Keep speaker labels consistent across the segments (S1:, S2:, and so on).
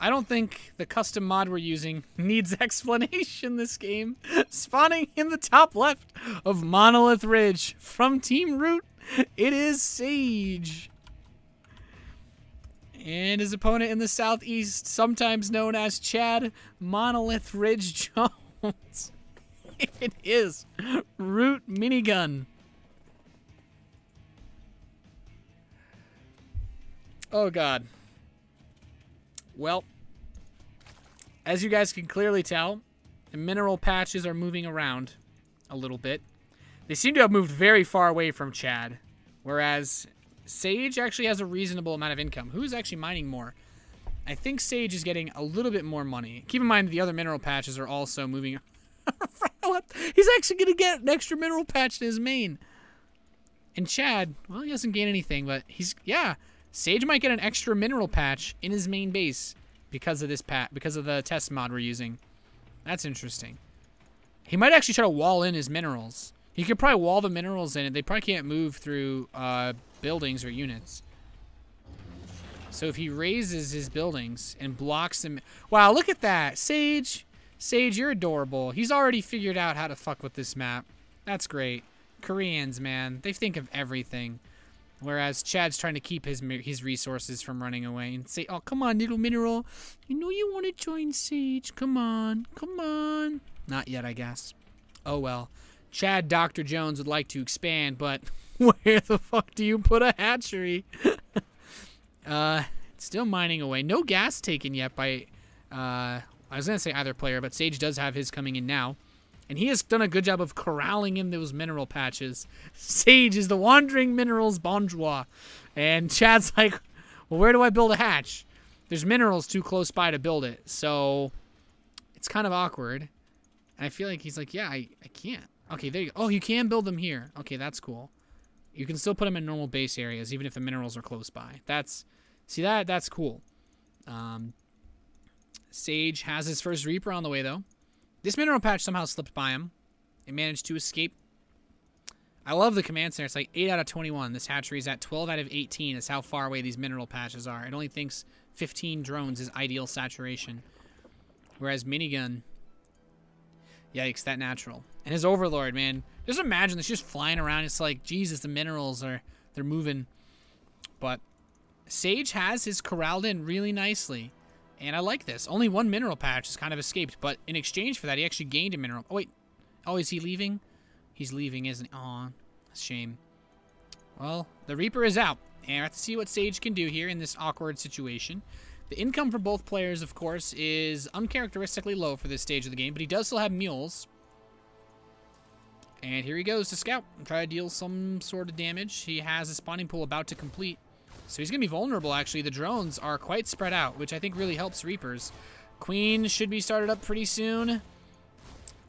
S1: I don't think the custom mod we're using needs explanation this game. Spawning in the top left of Monolith Ridge from Team Root, it is Sage. And his opponent in the southeast, sometimes known as Chad Monolith Ridge Jones. It is Root Minigun. Oh, God. Well, as you guys can clearly tell, the mineral patches are moving around a little bit. They seem to have moved very far away from Chad, whereas Sage actually has a reasonable amount of income. Who's actually mining more? I think Sage is getting a little bit more money. Keep in mind the other mineral patches are also moving. He's actually going to get an extra mineral patch in his main. And Chad, well, he doesn't gain anything, but yeah, Sage might get an extra mineral patch in his main base because of this because of the test mod we're using. That's interesting. He might actually try to wall in his minerals. He could probably wall the minerals in, and they probably can't move through buildings or units. So if he raises his buildings and blocks them... Wow, look at that. Sage, you're adorable. He's already figured out how to fuck with this map. That's great. Koreans, man. They think of everything. Whereas Chad's trying to keep his resources from running away and say, oh, come on, little mineral. You know you want to join Sage. Come on. Come on. Not yet, I guess. Oh, well. Chad Dr. Jones would like to expand, but where the fuck do you put a hatchery? Still mining away. No gas taken yet by, I was going to say either player, but Sage does have his coming in now. And he has done a good job of corralling in those mineral patches. Sage is the wandering minerals bonjour. And Chad's like, well, where do I build a hatch? There's minerals too close by to build it. So it's kind of awkward. And I feel like he's like, yeah, I can't. Okay, there you go. Oh, you can build them here. Okay, that's cool. You can still put them in normal base areas, even if the minerals are close by. See that? That's cool. Sage has his first Reaper on the way, though. This mineral patch somehow slipped by him. It managed to escape. I love the command center. It's like 8 out of 21. This hatchery is at 12 out of 18 is how far away these mineral patches are. It only thinks 15 drones is ideal saturation. Whereas Minigun, yikes, that natural. And his Overlord, man. Just imagine this just flying around. It's like, Jesus, the minerals they're moving. But Sage has his corralled in really nicely. And I like this. Only one mineral patch has kind of escaped, but in exchange for that, he actually gained a mineral. Oh, wait. Oh, is he leaving? He's leaving, isn't he? Aw, that's a shame. Well, the Reaper is out. And I have to see what Sage can do here in this awkward situation. The income for both players, of course, is uncharacteristically low for this stage of the game, but he does still have mules. And here he goes to scout and try to deal some sort of damage. He has a spawning pool about to complete. So he's going to be vulnerable, actually. The drones are quite spread out, which I think really helps Reapers. Queen should be started up pretty soon.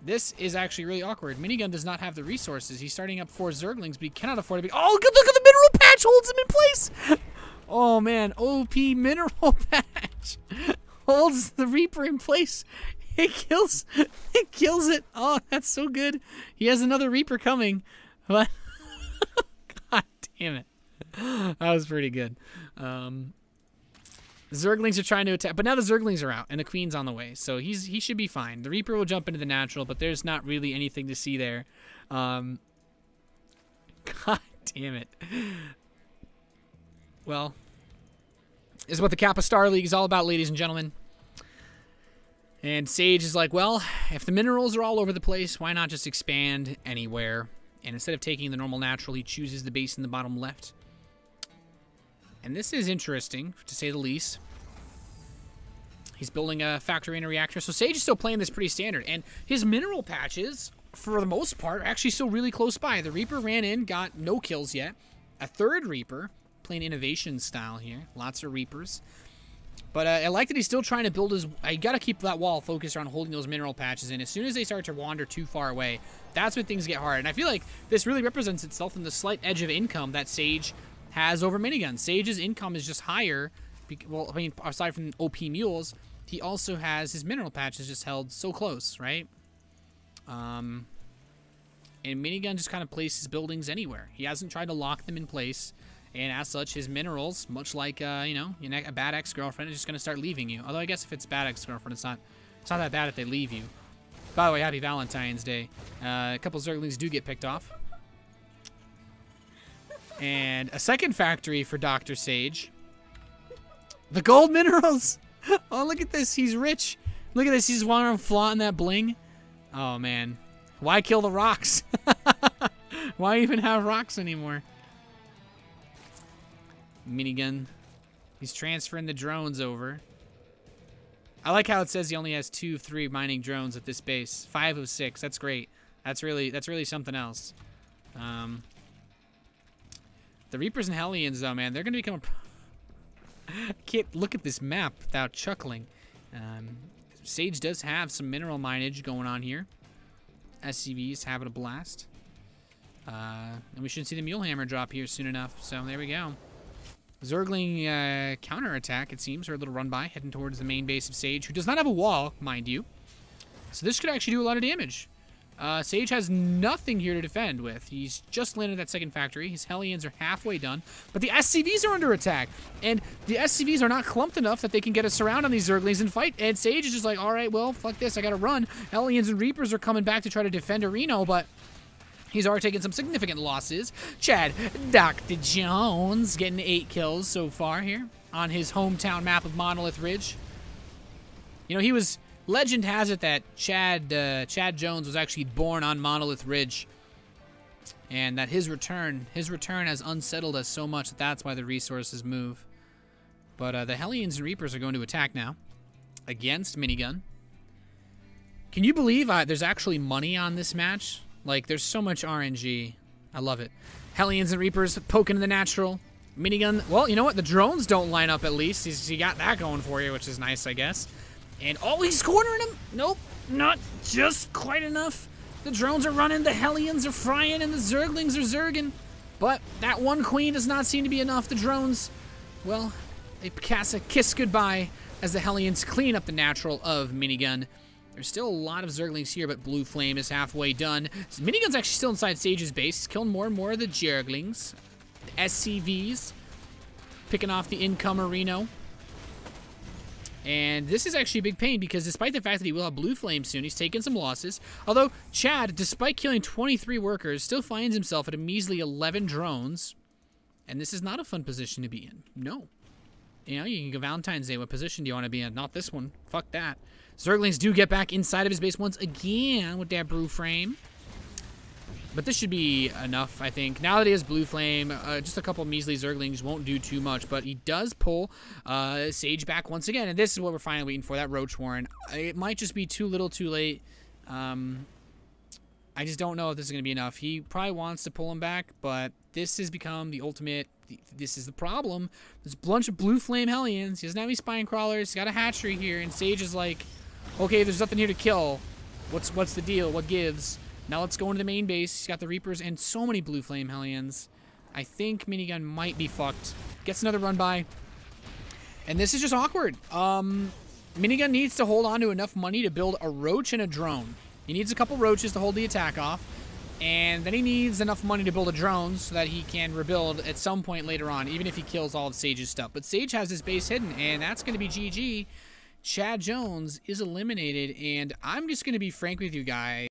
S1: This is actually really awkward. Minigun does not have the resources. He's starting up 4 Zerglings, but he cannot afford to be... Oh, good look at the mineral patch holds him in place! Oh, man. OP mineral patch holds the Reaper in place. It kills it. Oh, that's so good. He has another Reaper coming. But God damn it. That was pretty good. Zerglings are trying to attack, but now the Zerglings are out and the Queen's on the way, so he should be fine. The Reaper will jump into the natural, but there's not really anything to see there. God damn it. Well, this is what the Kappa StarLeague is all about, ladies and gentlemen. And Sage is like, well, if the minerals are all over the place, why not just expand anywhere? And instead of taking the normal natural, he chooses the base in the bottom left. And this is interesting, to say the least. He's building a factory and a reactor. So Sage is still playing this pretty standard. And his mineral patches, for the most part, are actually still really close by. The Reaper ran in, got no kills yet. A third Reaper, playing innovation style here. Lots of Reapers. But I like that he's still trying to build his... I got to keep that wall focused on holding those mineral patches in. As soon as they start to wander too far away, that's when things get hard. And I feel like this really represents itself in the slight edge of income that Sage has over Minigun. Sage's income is just higher. Well, I mean, aside from OP mules, he also has his mineral patches just held so close, right? And Minigun just kind of places buildings anywhere. He hasn't tried to lock them in place. And as such, his minerals, much like, you know, a bad ex-girlfriend, is just going to start leaving you. Although I guess if it's bad ex-girlfriend, it's not that bad if they leave you. By the way, happy Valentine's Day. A couple Zerglings do get picked off. And a second factory for Dr. Sage. The gold minerals! Oh, look at this. He's rich. Look at this. He's walking around flaunting that bling. Oh, man. Why kill the rocks? Why even have rocks anymore? Minigun. He's transferring the drones over. I like how it says he only has 2 of 3 mining drones at this base. 5 of 6. That's great. That's really something else. The Reapers and Hellions, though, man, they're going to become I can't look at this map without chuckling. Sage does have some mineral minage going on here. SCV's having a blast. And we should see the Mulehammer drop here soon enough. So there we go. Zergling counterattack, it seems, or a little run by, heading towards the main base of Sage, who does not have a wall, mind you. So this could actually do a lot of damage. Sage has nothing here to defend with. He's just landed that second factory. His Hellions are halfway done. But the SCVs are under attack. And the SCVs are not clumped enough that they can get a surround on these Zerglings and fight. And Sage is just like, all right, well, fuck this. I got to run. Hellions and Reapers are coming back to try to defend Reno, but he's already taken some significant losses. Chad, Dr. Jones, getting 8 kills so far here on his hometown map of Monolith Ridge. You know, he was... Legend has it that Chad Jones was actually born on Monolith Ridge, and that his return has unsettled us so much that that's why the resources move. But the Hellions and Reapers are going to attack now against Minigun. Can you believe there's actually money on this match? Like, there's so much RNG. I love it. Hellions and Reapers poking in the natural. Minigun, well, you know what? The drones don't line up at least. He got that going for you, which is nice, I guess. And, oh, he's cornering him. Nope, not just quite enough. The drones are running, the Hellions are frying, and the Zerglings are zerging. But that one queen does not seem to be enough. The drones, well, they cast a kiss goodbye as the Hellions clean up the natural of Minigun. There's still a lot of Zerglings here, but Blue Flame is halfway done. So Minigun's actually still inside Sage's base. He's killing more and more of the Zerglings. The SCVs, picking off the incomer Reno. And this is actually a big pain because despite the fact that he will have Blue Flame soon, he's taken some losses. Although Chad, despite killing 23 workers, still finds himself at a measly 11 drones. And this is not a fun position to be in. No. You know, you can go Valentine's Day. What position do you want to be in? Not this one. Fuck that. Zerglings do get back inside of his base once again with that Blue Flame. But this should be enough, I think. Now that he has Blue Flame, just a couple measly Zerglings won't do too much. But he does pull Sage back once again. And this is what we're finally waiting for, that Roach Warren. It might just be too little too late. I just don't know if this is going to be enough. He probably wants to pull him back, but this has become the ultimate... This is the problem. There's a bunch of Blue Flame Hellions. He doesn't have any Spine Crawlers. He's got a hatchery here. And Sage is like, okay, there's nothing here to kill. What's the deal? What gives? Now let's go into the main base. He's got the Reapers and so many Blue Flame Hellions. I think Minigun might be fucked. Gets another run by. And this is just awkward. Minigun needs to hold on to enough money to build a Roach and a drone. He needs a couple Roaches to hold the attack off. And then he needs enough money to build a drone so that he can rebuild at some point later on, even if he kills all of Sage's stuff. But Sage has his base hidden, and that's going to be GG. Chad Jones is eliminated, and I'm just going to be frank with you guys.